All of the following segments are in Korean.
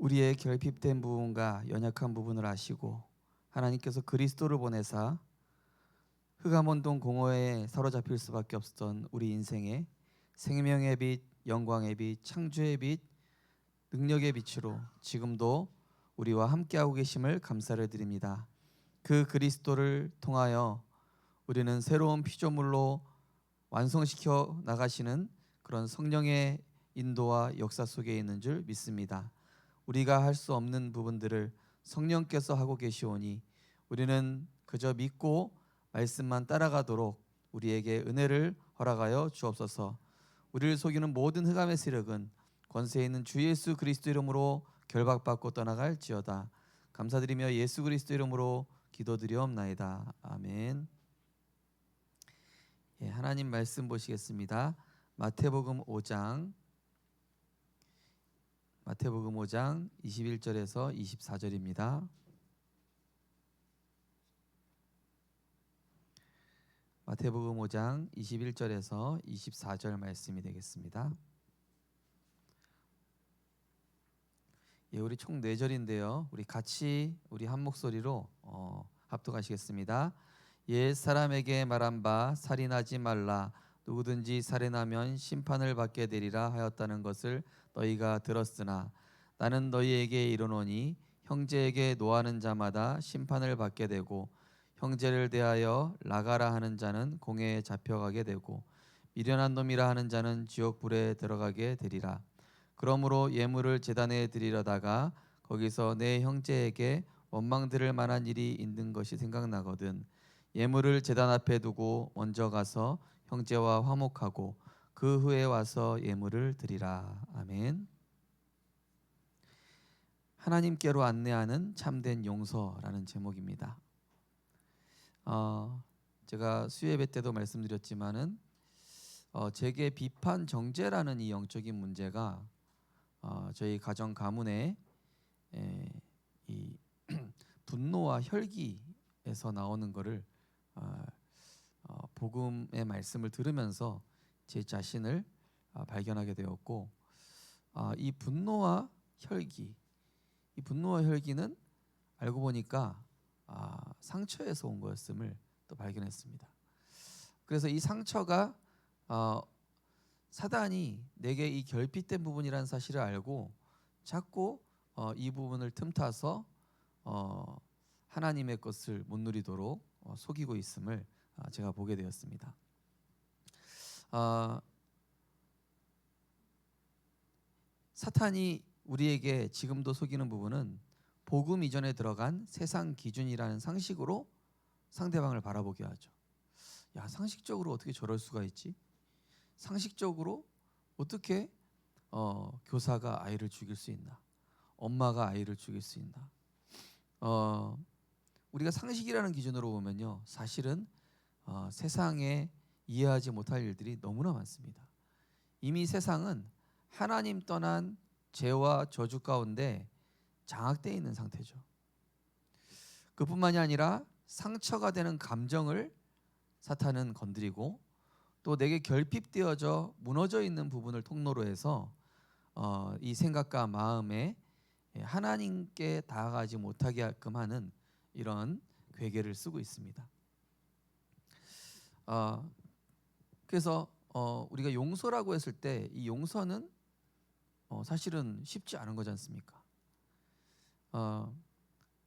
우리의 결핍된 부분과 연약한 부분을 아시고 하나님께서 그리스도를 보내사 흑암온동 공허에 사로잡힐 수밖에 없었던 우리 인생에 생명의 빛, 영광의 빛, 창조의 빛, 능력의 빛으로 지금도 우리와 함께하고 계심을 감사를 드립니다. 그 그리스도를 통하여 우리는 새로운 피조물로 완성시켜 나가시는 그런 성령의 인도와 역사 속에 있는 줄 믿습니다. 우리가 할 수 없는 부분들을 성령께서 하고 계시오니 우리는 그저 믿고 말씀만 따라가도록 우리에게 은혜를 허락하여 주옵소서. 우리를 속이는 모든 흑암의 세력은 권세 있는 주 예수 그리스도 이름으로 결박받고 떠나갈지어다. 감사드리며 예수 그리스도 이름으로 기도드리옵나이다. 아멘. 하나님 말씀 보시겠습니다. 마태복음 5장 21절에서 24절입니다. 마태복음 5장 21절에서 24절 말씀이 되겠습니다. 우리 총 4절인데요. 우리 같이 한 목소리로 합독하시겠습니다. 옛 사람에게 말한 바 살인하지 말라. 누구든지 살인하면 심판을 받게 되리라 하였다는 것을 너희가 들었으나 나는 너희에게 이르노니 형제에게 노하는 자마다 심판을 받게 되고 형제를 대하여 나가라 하는 자는 공회에 잡혀가게 되고 미련한 놈이라 하는 자는 지옥불에 들어가게 되리라. 그러므로 예물을 제단에 드리려다가 거기서 내 형제에게 원망 들을 만한 일이 있는 것이 생각나거든 예물을 제단 앞에 두고 먼저 가서 형제와 화목하고 그 후에 와서 예물을 드리라. 아멘. 하나님께로 안내하는 참된 용서라는 제목입니다. 제가 수예배 때도 말씀드렸지만은 제게 비판 정죄라는 이 영적인 문제가 저희 가정 가문에 이 분노와 혈기에서 나오는 것을 복음의 말씀을 들으면서 제 자신을 발견하게 되었고 이 분노와 혈기는 알고 보니까 상처에서 온 거였음을 또 발견했습니다. 그래서 이 상처가 사단이 내게 이 결핍된 부분이라는 사실을 알고 자꾸 이 부분을 틈타서 하나님의 것을 못 누리도록 속이고 있음을 제가 보게 되었습니다. 사탄이 우리에게 지금도 속이는 부분은 복음 이전에 들어간 세상 기준이라는 상식으로 상대방을 바라보게 하죠. 야, 상식적으로 어떻게 저럴 수가 있지? 상식적으로 어떻게 교사가 아이를 죽일 수 있나? 엄마가 아이를 죽일 수 있나? 우리가 상식이라는 기준으로 보면요, 사실은 세상에 이해하지 못할 일들이 너무나 많습니다. 이미 세상은 하나님 떠난 죄와 저주 가운데 장악되어 있는 상태죠. 그뿐만이 아니라 상처가 되는 감정을 사탄은 건드리고 또 내게 결핍되어져 무너져 있는 부분을 통로로 해서 이 생각과 마음에 하나님께 다가가지 못하게 하게끔 하는 이런 괴계를 쓰고 있습니다. 그래서 우리가 용서라고 했을 때 이 용서는 사실은 쉽지 않은 거지 않습니까?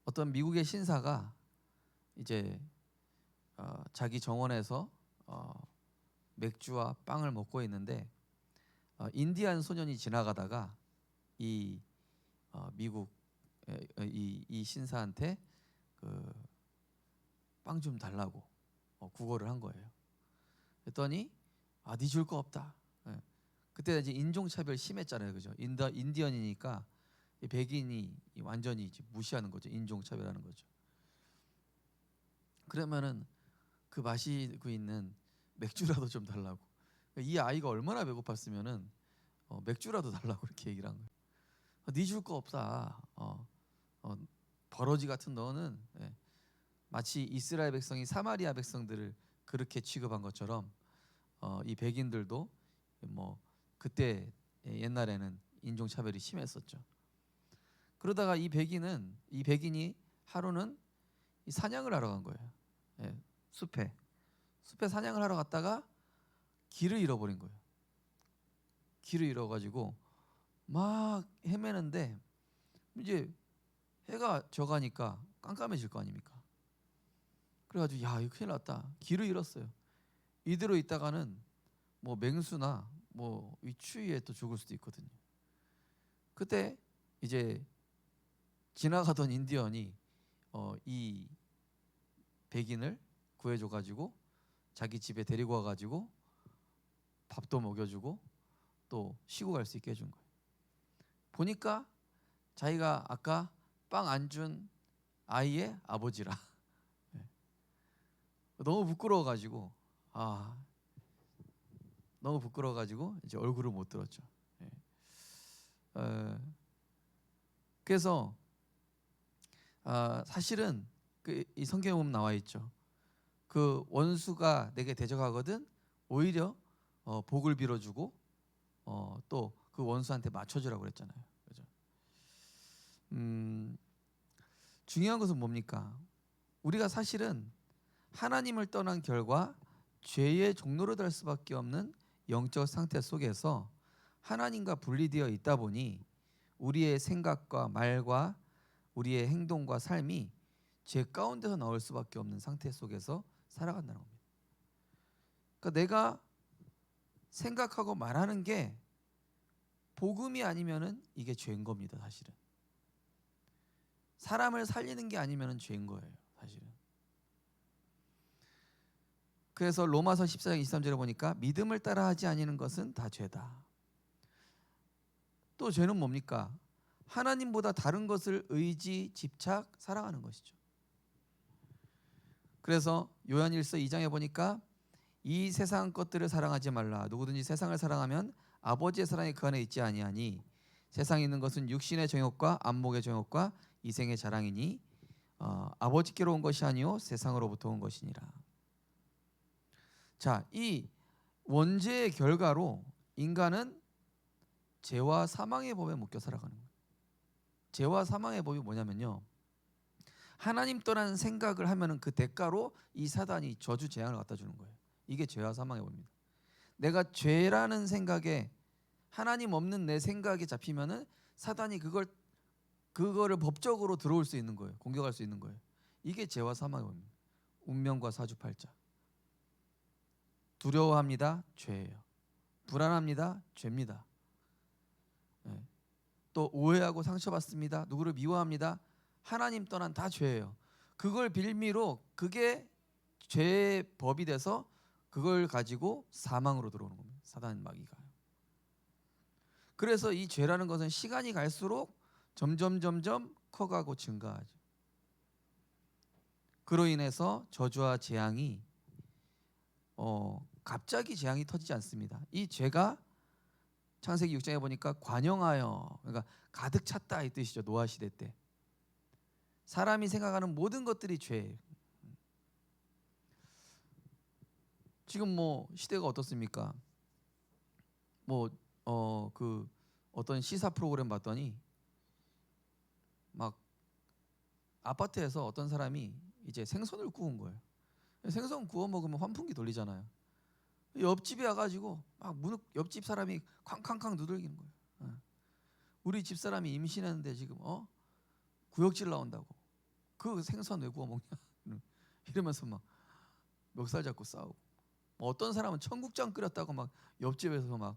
어떤 미국의 신사가 이제 자기 정원에서 맥주와 빵을 먹고 있는데 인디안 소년이 지나가다가 이 미국 이 신사한테 빵 좀 달라고 구걸을 한 거예요. 그랬더니 네 줄 거 없다. 그때 이제 인종차별 심했잖아요, 그죠? 인디언이니까 백인이 완전히 무시하는 거죠, 인종차별하는 거죠. 그러면은 그 마시고 있는 맥주라도 좀 달라고. 이 아이가 얼마나 배고팠으면은 맥주라도 달라고 이렇게 얘기를 한 거예요. 네 줄 거 없다. 버러지 같은 너는 마치 이스라엘 백성이 사마리아 백성들을 그렇게 취급한 것처럼 이 백인들도 뭐 그때 옛날에는 인종차별이 심했었죠. 그러다가 이 백인이 하루는 이 사냥을 하러 간 거예요. 예, 숲에 사냥을 하러 갔다가 길을 잃어버린 거예요. 길을 잃어가지고 막 헤매는데 이제 해가 져가니까 깜깜해질 거 아닙니까? 그래가지고 야 이거 큰일 났다. 길을 잃었어요. 이대로 있다가는 뭐 맹수나 뭐 이 추위에 또 죽을 수도 있거든요. 그때 이제 지나가던 인디언이 이 백인을 구해줘가지고 자기 집에 데리고 와가지고 밥도 먹여주고 또 쉬고 갈 수 있게 해준 거예요. 보니까 자기가 아까 빵 안 준 아이의 아버지라. 너무 부끄러워가지고 너무 부끄러워가지고 이제 얼굴을 못 들었죠. 그래서 사실은 이 성경에 보면 나와 있죠. 그 원수가 내게 대적하거든 오히려 복을 빌어주고 또 그 원수한테 맞춰주라고 그랬잖아요. 그죠? 중요한 것은 뭡니까? 우리가 사실은 하나님을 떠난 결과 죄의 종로로 될 수밖에 없는 영적 상태 속에서 하나님과 분리되어 있다 보니 우리의 생각과 말과 우리의 행동과 삶이 죄 가운데서 나올 수밖에 없는 상태 속에서 살아간다는 겁니다. 그러니까 내가 생각하고 말하는 게 복음이 아니면은 이게 죄인 겁니다. 사실은 사람을 살리는 게 아니면은 죄인 거예요. 사실은. 그래서 로마서 14장 23절에 보니까 믿음을 따라하지 아니하는 것은 다 죄다. 또 죄는 뭡니까? 하나님보다 다른 것을 의지, 집착, 사랑하는 것이죠. 그래서 요한일서 2장에 보니까 이 세상 것들을 사랑하지 말라. 누구든지 세상을 사랑하면 아버지의 사랑이 그 안에 있지 아니하니 세상에 있는 것은 육신의 정욕과 안목의 정욕과 이생의 자랑이니 아버지께로 온 것이 아니요 세상으로부터 온 것이니라. 자, 이 원죄의 결과로 인간은 죄와 사망의 법에 묶여 살아가는 거예요. 죄와 사망의 법이 뭐냐면요, 하나님 떠난 생각을 하면은 그 대가로 이 사단이 저주 재앙을 갖다 주는 거예요. 이게 죄와 사망의 법입니다. 내가 죄라는 생각에 하나님 없는 내 생각에 잡히면은 사단이 그거를 법적으로 들어올 수 있는 거예요. 공격할 수 있는 거예요. 이게 죄와 사망의 법입니다. 운명과 사주팔자. 두려워합니다. 죄예요. 불안합니다. 죄입니다. 또 오해하고 상처받습니다. 누구를 미워합니다. 하나님 떠난 다 죄예요. 그걸 빌미로 그게 죄의 법이 돼서 그걸 가지고 사망으로 들어오는 겁니다. 사단 마귀가. 그래서 이 죄라는 것은 시간이 갈수록 점점 커가고 증가하죠. 그로 인해서 저주와 재앙이 갑자기 재앙이 터지지 않습니다. 이 죄가 창세기 6장에 보니까 관영하여, 그러니까 가득 찼다 이 뜻이죠. 노아 시대 때 사람이 생각하는 모든 것들이 죄예요. 지금 뭐 시대가 어떻습니까? 그 어떤 시사 프로그램 봤더니 막 아파트에서 어떤 사람이 이제 생선을 구운 거예요. 생선 구워 먹으면 환풍기 돌리잖아요. 옆집에 와가지고 막 옆집 사람이 쾅쾅쾅 두들기는 거예요. 우리 집 사람이 임신했는데 지금 구역질 나온다고. 그 생선 왜 구워 먹냐? 이러면서 막 멱살 잡고 싸우고. 어떤 사람은 청국장 끓였다고 막 옆집에서 막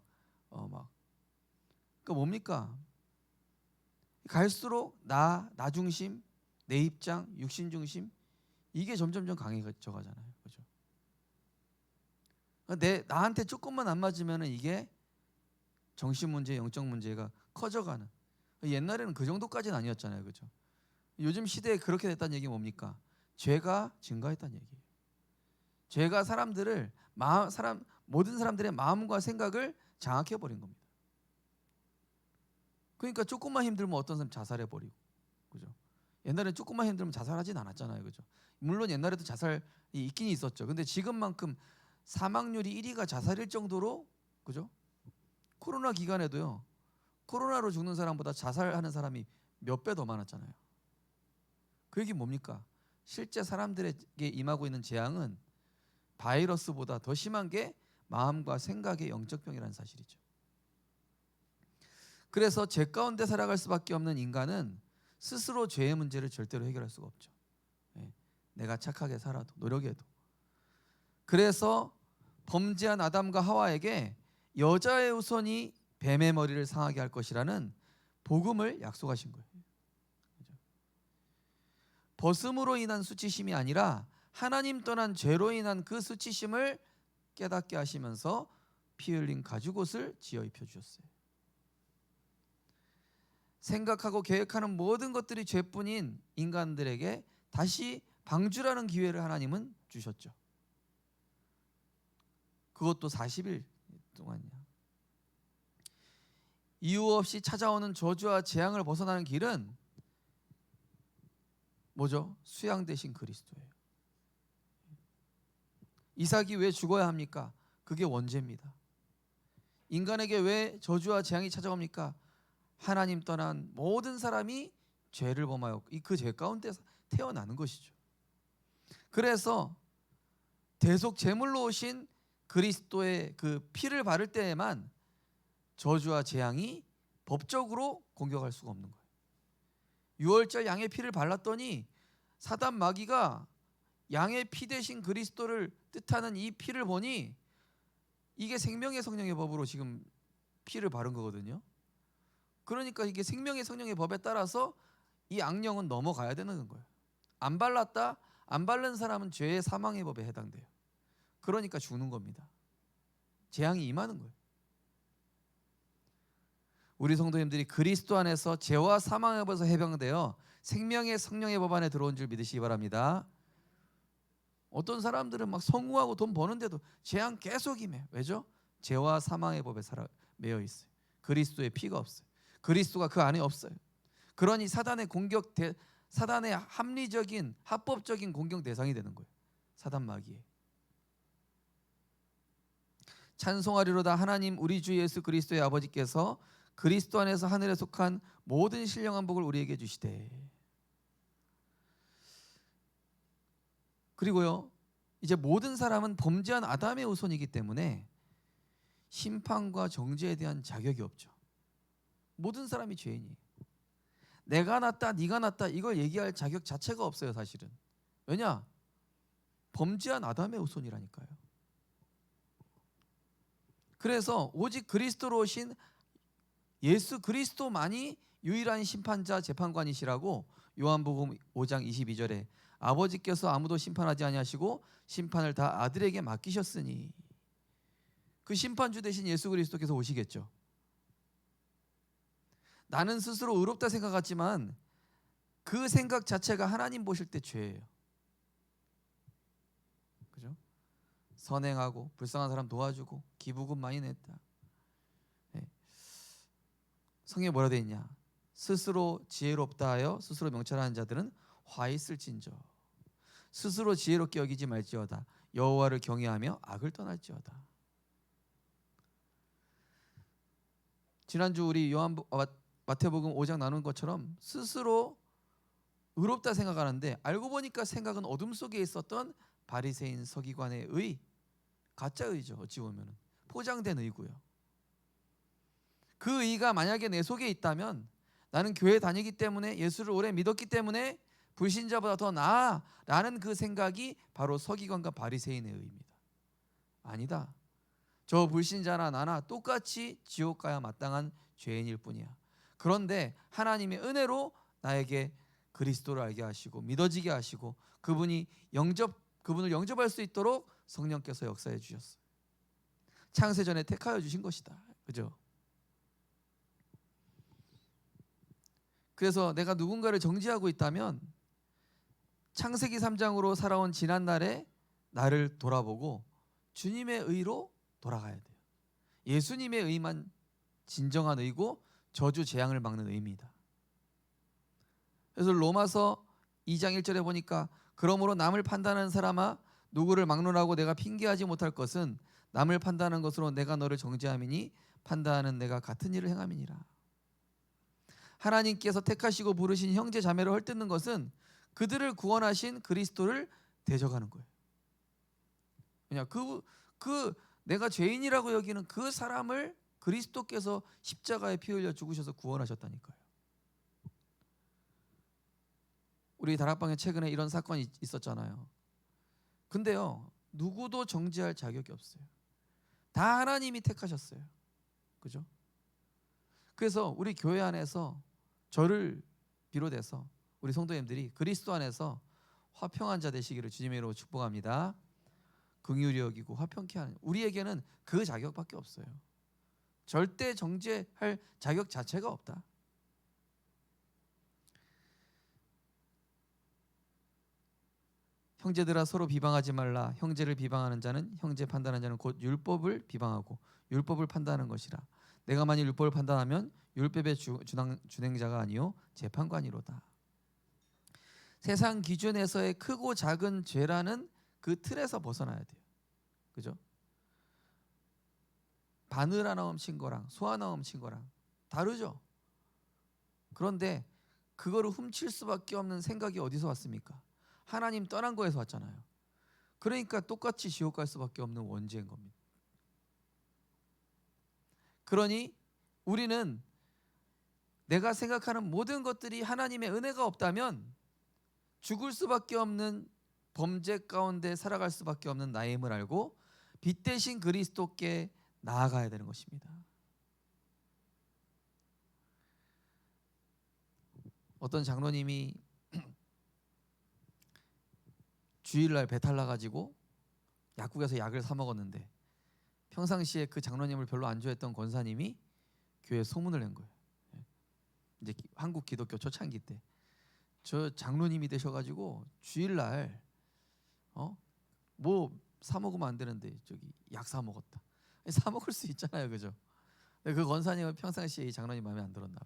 그러니까 뭡니까? 갈수록 나 중심, 내 입장, 육신 중심, 이게 점점 강해져 가잖아요. 그죠? 나한테 조금만 안 맞으면은 이게 정신 문제, 영적 문제가 커져가는. 옛날에는 그 정도까지는 아니었잖아요. 그죠? 요즘 시대에 그렇게 됐다는 얘기 뭡니까? 죄가 증가했다는 얘기예요. 죄가 모든 사람들의 마음과 생각을 장악해 버린 겁니다. 그러니까 조금만 힘들면 어떤 사람 자살해 버리고, 그죠? 옛날에 조금만 힘들면 자살하진 않았잖아요, 그죠? 물론 옛날에도 자살이 있긴 있었죠. 근데 지금만큼 사망률이 1위가 자살일 정도로, 그죠? 코로나 기간에도요, 코로나로 죽는 사람보다 자살하는 사람이 몇 배 더 많았잖아요. 그 얘기 뭡니까? 실제 사람들에게 임하고 있는 재앙은 바이러스보다 더 심한 게 마음과 생각의 영적병이라는 사실이죠. 그래서 죄 가운데 살아갈 수밖에 없는 인간은 스스로 죄의 문제를 절대로 해결할 수가 없죠. 내가 착하게 살아도 노력해도. 그래서 범죄한 아담과 하와에게 여자의 후손이 뱀의 머리를 상하게 할 것이라는 복음을 약속하신 거예요. 벗음으로 인한 수치심이 아니라 하나님 떠난 죄로 인한 그 수치심을 깨닫게 하시면서 피 흘린 가죽옷을 지어 입혀주셨어요. 생각하고 계획하는 모든 것들이 죄뿐인 인간들에게 다시 방주라는 기회를 하나님은 주셨죠. 그것도 40일 동안이요. 이유 없이 찾아오는 저주와 재앙을 벗어나는 길은 뭐죠? 수양 되신 그리스도예요. 이삭이 왜 죽어야 합니까? 그게 원죄입니다. 인간에게 왜 저주와 재앙이 찾아옵니까? 하나님 떠난 모든 사람이 죄를 범하여 그 죄 가운데 태어나는 것이죠. 그래서 대속 제물로 오신 그리스도의 그 피를 바를 때에만 저주와 재앙이 법적으로 공격할 수가 없는 거예요. 6월절 양의 피를 발랐더니 사단 마귀가 양의 피 대신 그리스도를 뜻하는 이 피를 보니 이게 생명의 성령의 법으로 지금 피를 바른 거거든요. 그러니까 이게 생명의 성령의 법에 따라서 이 악령은 넘어가야 되는 거예요. 안 발랐다, 안 바른 사람은 죄의 사망의 법에 해당돼요. 그러니까 죽는 겁니다. 재앙이 임하는 거예요. 우리 성도님들이 그리스도 안에서 죄와 사망의 법에서 해방되어 생명의 성령의 법 안에 들어온 줄 믿으시기 바랍니다. 어떤 사람들은 막 성공하고 돈 버는데도 재앙 계속 임해. 왜죠? 죄와 사망의 법에 매여 있어요. 그리스도의 피가 없어요. 그리스도가 그 안에 없어요. 그러니 사단의 사단의 합리적인 합법적인 공격 대상이 되는 거예요. 사단 마귀에. 찬송하리로다 하나님 우리 주 예수 그리스도의 아버지께서 그리스도 안에서 하늘에 속한 모든 신령한 복을 우리에게 주시되. 그리고요, 이제 모든 사람은 범죄한 아담의 후손이기 때문에 심판과 정죄에 대한 자격이 없죠. 모든 사람이 죄인이에요. 내가 낫다, 네가 낫다 이걸 얘기할 자격 자체가 없어요, 사실은. 왜냐? 범죄한 아담의 후손이라니까요. 그래서 오직 그리스도로 오신 예수 그리스도만이 유일한 심판자 재판관이시라고 요한복음 5장 22절에 아버지께서 아무도 심판하지 아니하시고 심판을 다 아들에게 맡기셨으니, 그 심판주 대신 예수 그리스도께서 오시겠죠. 나는 스스로 의롭다 생각하지만 그 생각 자체가 하나님 보실 때 죄예요. 그죠? 선행하고 불쌍한 사람 도와주고 기부금 많이 냈다. 성경에 뭐라 되어 있냐? 스스로 지혜롭다 하여 스스로 명철하는 자들은 화 있을진저. 스스로 지혜롭게 여기지 말지어다. 여호와를 경외하며 악을 떠날지어다. 지난주 우리 마태복음 5장 나눈 것처럼 스스로 의롭다 생각하는데 알고 보니까 생각은 어둠 속에 있었던 바리새인 서기관의 의, 가짜 의죠. 어찌 보면 포장된 의고요. 그 의가 만약에 내 속에 있다면, 나는 교회 다니기 때문에 예수를 오래 믿었기 때문에 불신자보다 더 나아라는 그 생각이 바로 서기관과 바리새인의 의입니다. 아니다. 저 불신자나 나나 똑같이 지옥 가야 마땅한 죄인일 뿐이야. 그런데 하나님의 은혜로 나에게 그리스도를 알게 하시고 믿어지게 하시고 그분을 영접할 수 있도록 성령께서 역사해 주셨어요. 창세전에 택하여 주신 것이다. 그죠? 그래서 내가 누군가를 정죄하고 있다면 창세기 3장으로 살아온 지난날에 나를 돌아보고 주님의 의로 돌아가야 돼요. 예수님의 의만 진정한 의고 저주 재앙을 막는 의입니다. 그래서 로마서 2장 1절에 보니까 그러므로 남을 판단하는 사람아 누구를 막론하고 내가 핑계하지 못할 것은 남을 판단하는 것으로 내가 너를 정죄함이니 판단하는 내가 같은 일을 행함이니라. 하나님께서 택하시고 부르신 형제 자매를 헐뜯는 것은 그들을 구원하신 그리스도를 대적하는 거예요. 그냥 그 내가 죄인이라고 여기는 그 사람을 그리스도께서 십자가에 피 흘려 죽으셔서 구원하셨다니까요. 우리 다락방에 최근에 이런 사건이 있었잖아요. 근데요, 누구도 정죄할 자격이 없어요. 다 하나님이 택하셨어요. 그죠? 그래서 우리 교회 안에서 저를 비롯해서 우리 성도님들이 그리스도 안에서 화평한 자 되시기를 주님의 이름으로 축복합니다. 긍휼히 여기고 화평케 하는, 우리에게는 그 자격밖에 없어요. 절대 정죄할 자격 자체가 없다. 형제들아 서로 비방하지 말라. 형제를 비방하는 자는 형제 판단하는 자는 곧 율법을 비방하고 율법을 판단하는 것이라. 내가 만일 율법을 판단하면 율법의 준행자가 아니요 재판관이로다. 세상 기준에서의 크고 작은 죄라는 그 틀에서 벗어나야 돼요. 그죠? 바늘 하나 훔친 거랑 소 하나 훔친 거랑 다르죠. 그런데 그거를 훔칠 수밖에 없는 생각이 어디서 왔습니까? 하나님 떠난 거에서 왔잖아요. 그러니까 똑같이 지옥 갈 수밖에 없는 원죄인 겁니다. 그러니 우리는 내가 생각하는 모든 것들이 하나님의 은혜가 없다면 죽을 수밖에 없는 범죄 가운데 살아갈 수밖에 없는 나임을 알고 빛 대신 그리스도께 나아가야 되는 것입니다. 어떤 장로님이 주일날 배탈 나가지고 약국에서 약을 사 먹었는데 평상시에 그 장로님을 별로 안 좋아했던 권사님이 교회에 소문을 낸 거예요. 이제 한국 기독교 초창기 때 저 장로님이 되셔가지고 주일날 뭐 사 먹으면 안 되는데 저기 약 사 먹었다. 사 먹을 수 있잖아요, 그죠? 그 권사님은 평상시에 이 장로님 마음에 안 들었나 봐.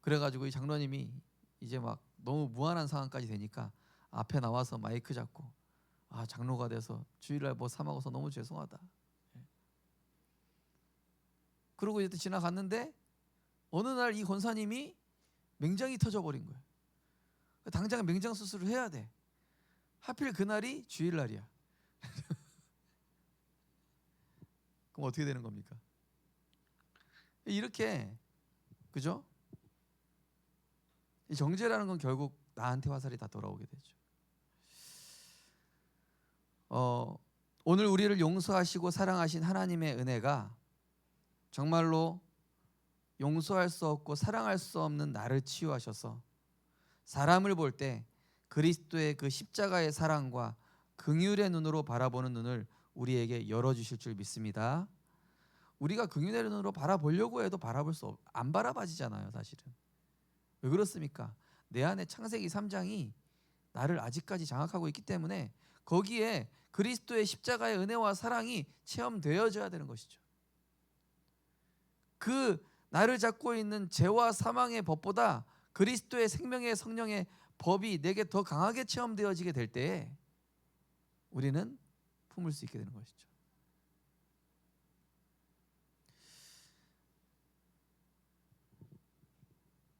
그래가지고 이 장로님이 이제 막 너무 무한한 상황까지 되니까 앞에 나와서 마이크 잡고 장로가 돼서 주일날 뭐 사 먹어서 너무 죄송하다. 그러고 이제 지나갔는데 어느 날 이 권사님이 맹장이 터져버린 거예요. 당장 맹장 수술을 해야 돼. 하필 그날이 주일날이야. 그럼 어떻게 되는 겁니까? 이렇게, 그죠? 이 정죄라는 건 결국 나한테 화살이 다 돌아오게 되죠. 오늘 우리를 용서하시고 사랑하신 하나님의 은혜가 정말로 용서할 수 없고 사랑할 수 없는 나를 치유하셔서 사람을 볼 때 그리스도의 그 십자가의 사랑과 긍휼의 눈으로 바라보는 눈을 우리에게 열어주실 줄 믿습니다. 우리가 긍휼의 눈으로 바라보려고 해도 안 바라봐지잖아요, 사실은. 왜 그렇습니까? 내 안에 창세기 3장이 나를 아직까지 장악하고 있기 때문에 거기에 그리스도의 십자가의 은혜와 사랑이 체험되어져야 되는 것이죠. 그 나를 잡고 있는 죄와 사망의 법보다 그리스도의 생명의 성령의 법이 내게 더 강하게 체험되어지게 될 때에 우리는 품을 수 있게 되는 것이죠.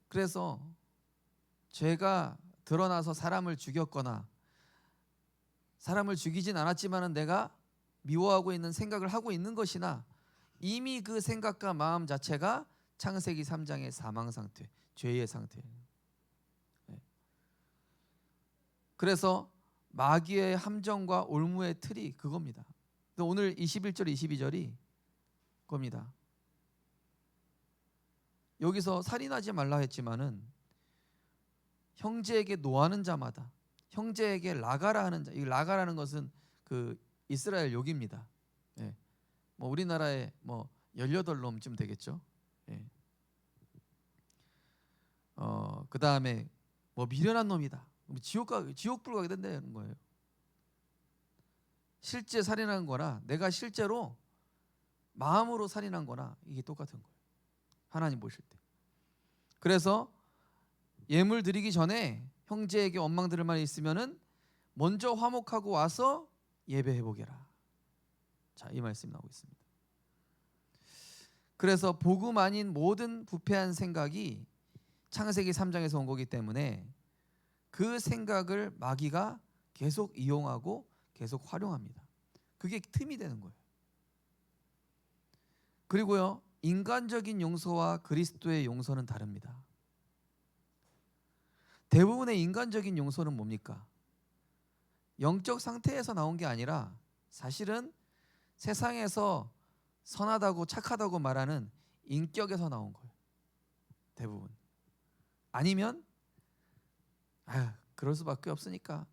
그래서 죄가 드러나서 사람을 죽였거나 사람을 죽이진 않았지만 내가 미워하고 있는 생각을 하고 있는 것이나 이미 그 생각과 마음 자체가 창세기 3장의 사망 상태, 죄의 상태예요. 그래서 마귀의 함정과 올무의 틀이 그겁니다. 오늘 21절 22절이 겁니다. 여기서 살인하지 말라 했지만은 형제에게 노하는 자마다, 형제에게 라가라 하는 자, 이 라가라는 것은 그 이스라엘 욕입니다. 뭐 우리나라에 뭐 18놈쯤 되겠죠. 그 다음에 뭐 미련한 놈이다. 지옥불 가게 된다는 거예요. 실제 살인한 거나 내가 실제로 마음으로 살인한 거나 이게 똑같은 거예요. 하나님 보실 때. 그래서 예물 드리기 전에 형제에게 원망 들을 말이 있으면은 먼저 화목하고 와서 예배해 보게라. 자, 이 말씀이 나오고 있습니다. 그래서 복음 아닌 모든 부패한 생각이 창세기 3장에서 온 거기 때문에 그 생각을 마귀가 계속 이용하고 계속 활용합니다. 그게 틈이 되는 거예요. 그리고요, 인간적인 용서와 그리스도의 용서는 다릅니다. 대부분의 인간적인 용서는 뭡니까? 영적 상태에서 나온 게 아니라 사실은 세상에서 선하다고 착하다고 말하는 인격에서 나온 거예요. 대부분. 아니면 그럴 수밖에 없으니까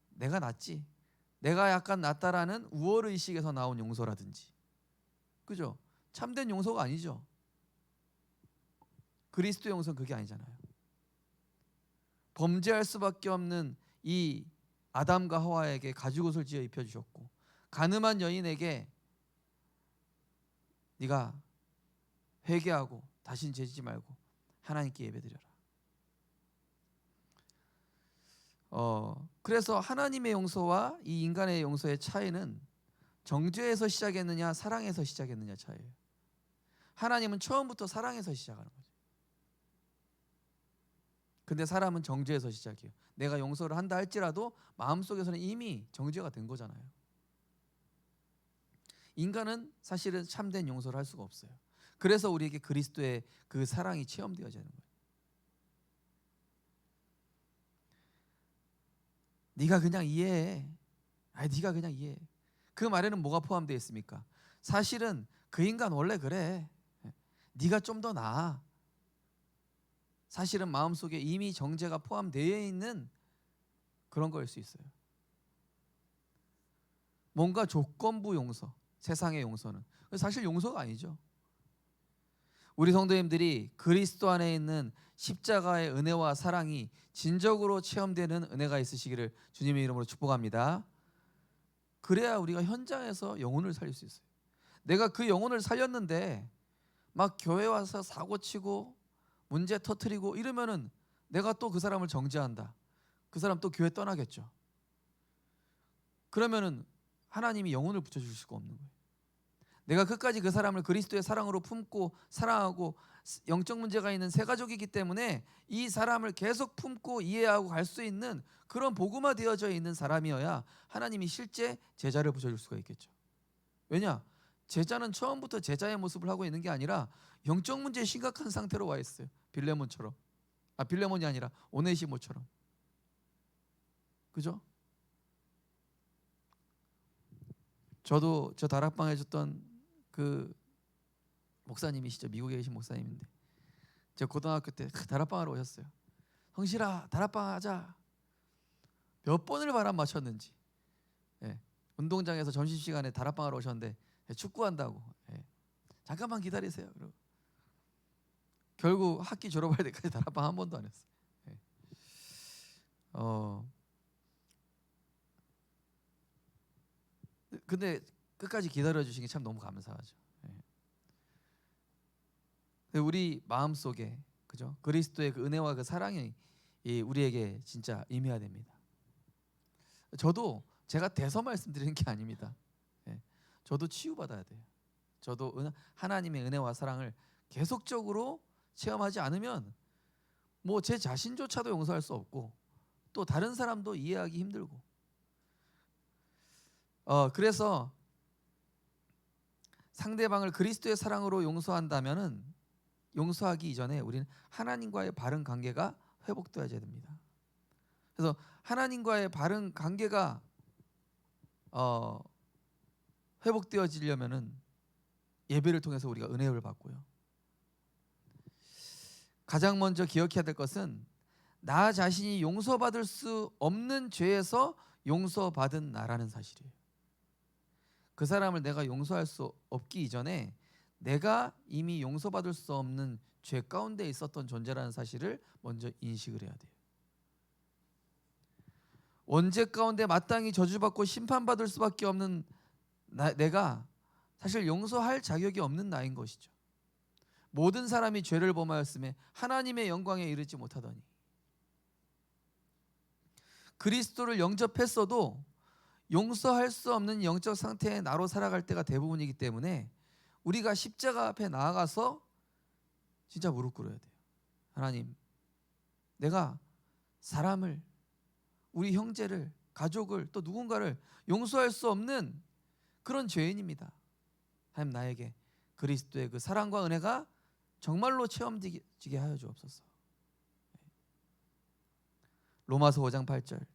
내가 낫지, 내가 약간 낫다라는 우월의식에서 나온 용서라든지, 그죠? 참된 용서가 아니죠. 그리스도 용서는 그게 아니잖아요. 범죄할 수밖에 없는 이 아담과 하와에게 가죽옷을 지어 입혀주셨고, 가늠한 여인에게 네가 회개하고 다신 죄지지 말고 하나님께 예배드려라. 그래서 하나님의 용서와 이 인간의 용서의 차이는 정죄에서 시작했느냐 사랑에서 시작했느냐 차이예요. 하나님은 처음부터 사랑에서 시작하는 거죠. 근데 사람은 정죄에서 시작해요. 내가 용서를 한다 할지라도 마음속에서는 이미 정죄가 된 거잖아요. 인간은 사실은 참된 용서를 할 수가 없어요. 그래서 우리에게 그리스도의 그 사랑이 체험되어지는 거예요. 네가 그냥 이해해. 네가 그냥 이해해. 그 말에는 뭐가 포함되어 있습니까? 사실은 그 인간 원래 그래. 네가 좀 더 나아. 사실은 마음속에 이미 정죄가 포함되어 있는 그런 거일 수 있어요. 뭔가 조건부 용서, 세상의 용서는 사실 용서가 아니죠. 우리 성도님들이 그리스도 안에 있는 십자가의 은혜와 사랑이 진정으로 체험되는 은혜가 있으시기를 주님의 이름으로 축복합니다. 그래야 우리가 현장에서 영혼을 살릴 수 있어요. 내가 그 영혼을 살렸는데 막 교회 와서 사고치고 문제 터뜨리고 이러면은 내가 또 그 사람을 정죄한다. 그 사람 또 교회 떠나겠죠. 그러면은 하나님이 영혼을 붙여줄 수가 없는 거예요. 내가 끝까지 그 사람을 그리스도의 사랑으로 품고 사랑하고 영적 문제가 있는 새 가족이기 때문에 이 사람을 계속 품고 이해하고 갈 수 있는 그런 복음화 되어져 있는 사람이어야 하나님이 실제 제자를 붙여줄 수가 있겠죠. 왜냐? 제자는 처음부터 제자의 모습을 하고 있는 게 아니라 영적 문제에 심각한 상태로 와 있어요. 빌레몬처럼. 빌레몬이 아니라 오네시모처럼. 그죠? 저도 저 다락방 해줬던 그 목사님이시죠. 미국에 계신 목사님인데 제가 고등학교 때 다락방하러 오셨어요. 성실아 다락방 하자. 몇 번을 바람 맞췄는지. 운동장에서 점심시간에 다락방하러 오셨는데 축구한다고. 잠깐만 기다리세요. 그러고 결국 학기 졸업할 때까지 다락방 한 번도 안 했어요. 근데 끝까지 기다려 주신 게 참 너무 감사하죠. 우리 마음 속에 그죠? 그리스도의 그 은혜와 그 사랑이 우리에게 진짜 임해야 됩니다. 저도 제가 대서 말씀드리는 게 아닙니다. 저도 치유받아야 돼요. 저도 하나님의 은혜와 사랑을 계속적으로 체험하지 않으면 뭐 제 자신조차도 용서할 수 없고 또 다른 사람도 이해하기 힘들고 그래서 상대방을 그리스도의 사랑으로 용서한다면은 용서하기 이전에 우리는 하나님과의 바른 관계가 회복되어야 됩니다. 그래서 하나님과의 바른 관계가 회복되어지려면은 예배를 통해서 우리가 은혜를 받고요. 가장 먼저 기억해야 될 것은 나 자신이 용서받을 수 없는 죄에서 용서받은 나라는 사실이에요. 그 사람을 내가 용서할 수 없기 이전에 내가 이미 용서받을 수 없는 죄 가운데 있었던 존재라는 사실을 먼저 인식을 해야 돼요. 원죄 가운데 마땅히 저주받고 심판받을 수밖에 없는 내가 사실 용서할 자격이 없는 나인 것이죠. 모든 사람이 죄를 범하였음에 하나님의 영광에 이르지 못하더니 그리스도를 영접했어도 용서할 수 없는 영적 상태의 나로 살아갈 때가 대부분이기 때문에 우리가 십자가 앞에 나아가서 진짜 무릎 꿇어야 돼요. 하나님, 내가 사람을, 우리 형제를, 가족을, 또 누군가를 용서할 수 없는 그런 죄인입니다. 하나님, 나에게 그리스도의 그 사랑과 은혜가 정말로 체험되게 하여 주옵소서. 로마서 5장 8절,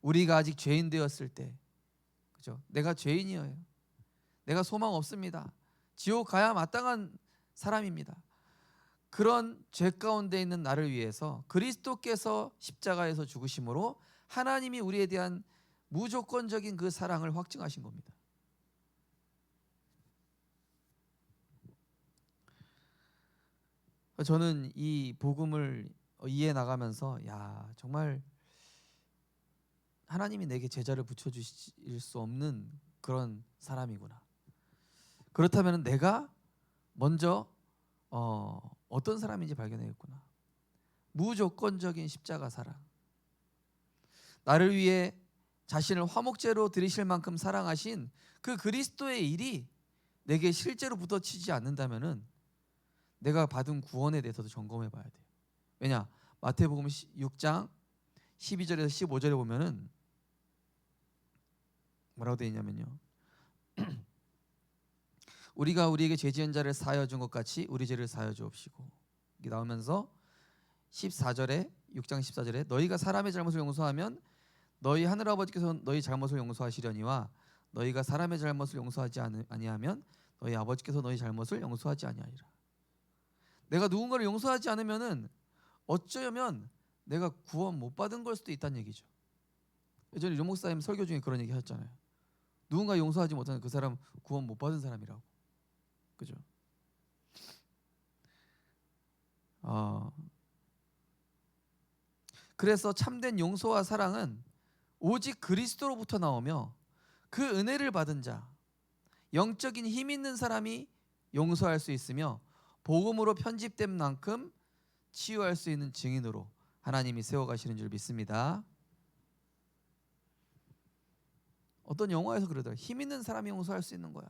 우리가 아직 죄인 되었을 때, 그죠? 내가 죄인이에요. 내가 소망 없습니다. 지옥 가야 마땅한 사람입니다. 그런 죄 가운데 있는 나를 위해서 그리스도께서 십자가에서 죽으심으로 하나님이 우리에 대한 무조건적인 그 사랑을 확증하신 겁니다. 저는 이 복음을 이해 나가면서, 야, 정말 하나님이 내게 제자를 붙여주실 수 없는 그런 사람이구나. 그렇다면 내가 먼저 어떤 사람인지 발견했구나. 무조건적인 십자가 사랑. 나를 위해 자신을 화목제로 드리실 만큼 사랑하신 그 그리스도의 일이 내게 실제로 붙어치지 않는다면은 내가 받은 구원에 대해서도 점검해 봐야 돼요. 왜냐? 마태복음 6장 12절에서 15절에 보면은 뭐라고 되어 있냐면요. 우리가 우리에게 죄 지은 자를 사하여 준 것 같이 우리 죄를 사하여 주옵시고, 이게 나오면서 14절에 6장 14절에 너희가 사람의 잘못을 용서하면 너희 하늘아버지께서 너희 잘못을 용서하시려니와 너희가 사람의 잘못을 용서하지 아니하면 너희 아버지께서 너희 잘못을 용서하지 아니하리라. 내가 누군가를 용서하지 않으면은 어쩌면 내가 구원 못 받은 걸 수도 있다는 얘기죠. 예전에 유 목사님 설교 중에 그런 얘기 하셨잖아요. 누군가 용서하지 못하는 그 사람 구원 못 받은 사람이라고. 그죠? 그래서 참된 용서와 사랑은 오직 그리스도로부터 나오며 그 은혜를 받은 자, 영적인 힘 있는 사람이 용서할 수 있으며 복음으로 편집된 만큼 치유할 수 있는 증인으로 하나님이 세워가시는 줄 믿습니다. 어떤 영화에서 그러더라고요. 힘 있는 사람이 용서할 수 있는 거야.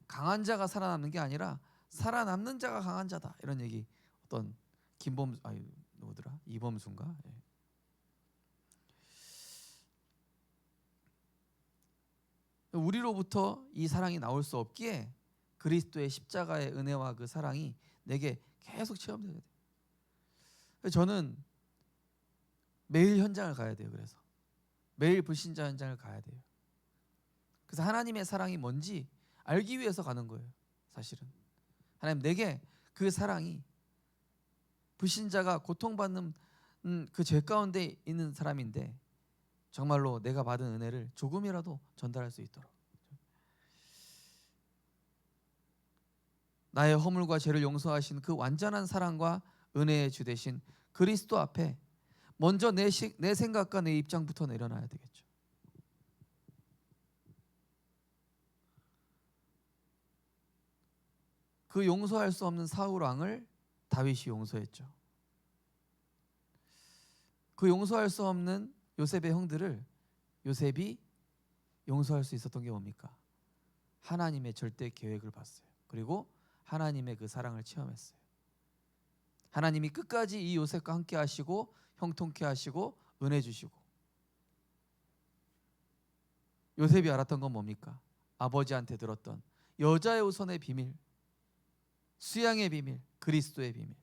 강한 자가 살아남는 게 아니라 살아남는 자가 강한 자다, 이런 얘기 어떤 누구더라? 이범수인가? 예. 우리로부터 이 사랑이 나올 수 없기에 그리스도의 십자가의 은혜와 그 사랑이 내게 계속 체험돼야 돼요. 저는 매일 현장을 가야 돼요. 그래서 매일 불신자 현장을 가야 돼요. 그래서 하나님의 사랑이 뭔지 알기 위해서 가는 거예요. 사실은 하나님, 내게 그 사랑이, 불신자가 고통받는 그 죄 가운데 있는 사람인데 정말로 내가 받은 은혜를 조금이라도 전달할 수 있도록, 나의 허물과 죄를 용서하신 그 완전한 사랑과 은혜의 주 되신 그리스도 앞에 먼저 내 생각과 내 입장부터 내려놔야 되겠죠. 그 용서할 수 없는 사울 왕을 다윗이 용서했죠. 그 용서할 수 없는 요셉의 형들을 요셉이 용서할 수 있었던 게 뭡니까? 하나님의 절대 계획을 봤어요. 그리고 하나님의 그 사랑을 체험했어요. 하나님이 끝까지 이 요셉과 함께 하시고 형통케 하시고 은혜 주시고, 요셉이 알았던 건 뭡니까? 아버지한테 들었던 여자의 우선의 비밀, 수양의 비밀, 그리스도의 비밀.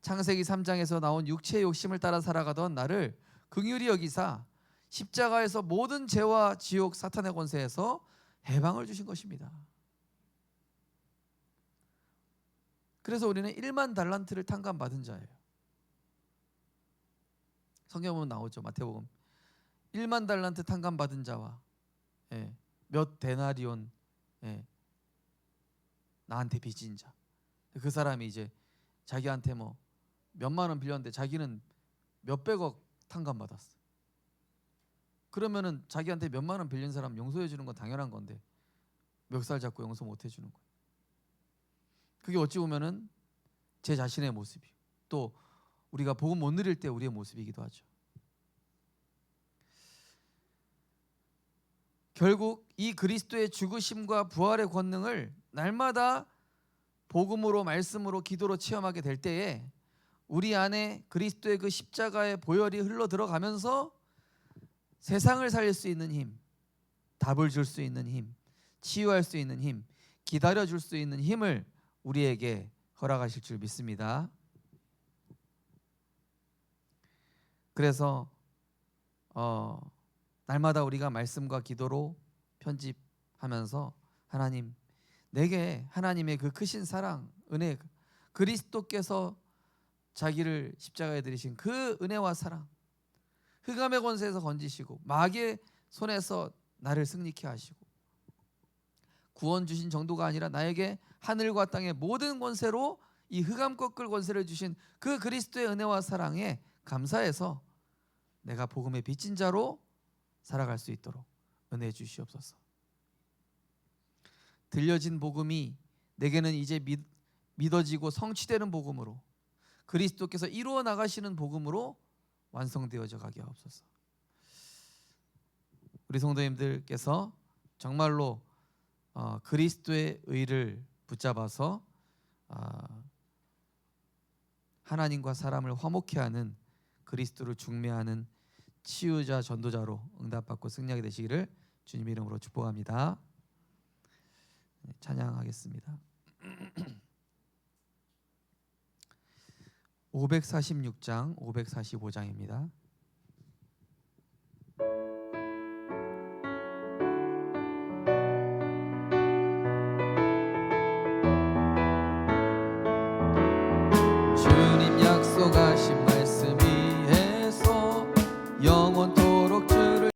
창세기 3장에서 나온 육체의 욕심을 따라 살아가던 나를 긍휼히 여기사 십자가에서 모든 죄와 지옥 사탄의 권세에서 해방을 주신 것입니다. 그래서 우리는 1만 달란트를 탕감받은 자예요. 성경 보면 나오죠. 마태복음 1만 달란트 탕감받은 자와 몇 데나리온 나한테 빚진 자. 그 사람이 이제 자기한테 뭐 몇만 원 빌렸는데 자기는 몇백억 탕감받았어. 그러면은 자기한테 몇만 원 빌린 사람 용서해 주는 건 당연한 건데 멱살 잡고 용서 못 해주는 거예요. 그게 어찌 보면은 제 자신의 모습이, 또 우리가 복음 못 누릴 때 우리의 모습이기도 하죠. 결국 이 그리스도의 죽으심과 부활의 권능을 날마다 복음으로, 말씀으로, 기도로 체험하게 될 때에 우리 안에 그리스도의 그 십자가의 보혈이 흘러 들어가면서 세상을 살릴 수 있는 힘, 답을 줄 수 있는 힘, 치유할 수 있는 힘, 기다려줄 수 있는 힘을 우리에게 허락하실 줄 믿습니다. 그래서 날마다 우리가 말씀과 기도로 편집하면서 하나님, 내게 하나님의 그 크신 사랑, 은혜, 그리스도께서 자기를 십자가에 들이신 그 은혜와 사랑, 흑암의 권세에서 건지시고 마귀의 손에서 나를 승리케 하시고 구원 주신 정도가 아니라 나에게 하늘과 땅의 모든 권세로 이 흑암 꺾을 권세를 주신 그 그리스도의 은혜와 사랑에 감사해서 내가 복음의 빚진 자로 살아갈 수 있도록 은혜 주시옵소서. 들려진 복음이 내게는 이제 믿어지고 성취되는 복음으로, 그리스도께서 이루어 나가시는 복음으로 완성되어져 가게 하옵소서. 우리 성도님들께서 정말로 그리스도의 의를 붙잡아서 하나님과 사람을 화목케 하는, 그리스도를 중매하는 치유자, 전도자로 응답받고 승리하게 되시기를 주님 이름으로 축복합니다. 찬양하겠습니다. 546장, 545장입니다.